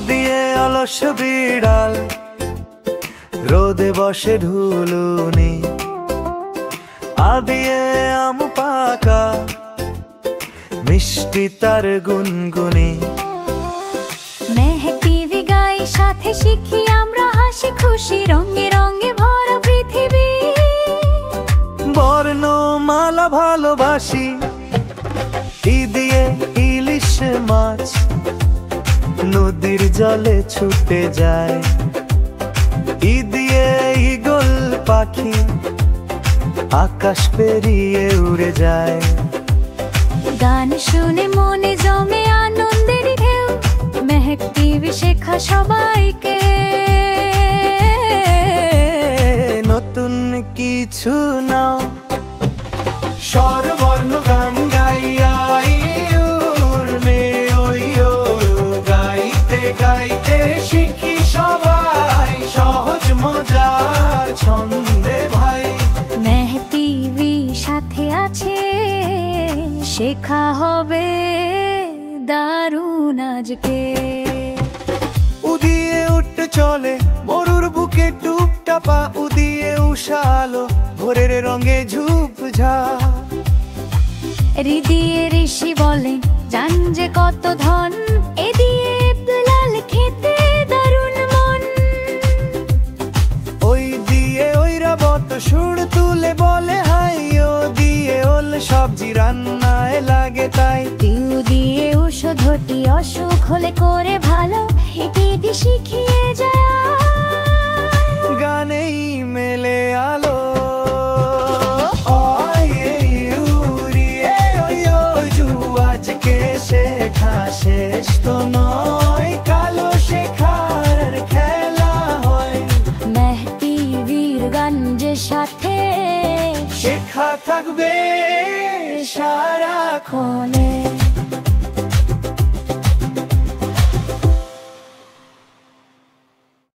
দিয়ে অলস বিড়াল রোদে বসে ঢুলুনি, দিয়ে আম পাকা মিষ্টি তার গুনগুনি। মেহেক টিভি গাই সাথে শিখি আমরা হাসি খুশি, রঙে রঙে ভরা পৃথিবী। বর্ণমালা ভালোবাসি, দিয়ে ইলিশ মাছ নদীর জলে ছুটে যায়, দিয়ে ঈগল পাখি আকাশ পেরিয়ে উড়ে যায়। গান শুনে মনে জমে আনন্দের ঢেউ, মেহেক টিভি শেখা সবাইকে নতুন কিছু নাও, স্বরবর্ণ গান গাইয়া উর্মে ওই ও, গাইতে গাইতে শিখি সবাই সহজ মজার ছন্দে ভাই। মেহেক টিভি সাথে আছে, শেখা হবে দারুণ আজকে। উদিয়ে উঠতে চলে মরুর বুকে টুপটাপা, উদিয়ে উষা আলো ভোরের রঙে ঝুপঝাপ। হৃদিয়ে ঋষি বলে জান যে কত ধন, এদিয়ে লাল খেতে দারুণ মন। ওই দিয়ে ঐরাবত সুর তুলে বলে হাই, ও দিয়ে ওল সবজি রান্নায় লাগে তাই। টিউ দিয়ে ঔষধটি অসুখ হলে করে ভালো, হেঁটে শিখিয়ে যায় গানেই মেলে আলো। আজকে শেখা শেষ তো নয়, কালো শেখার খেলা হয়। মেহেক টিভির গান যে সাথে শেখা থাকবে সারাক্ষণে।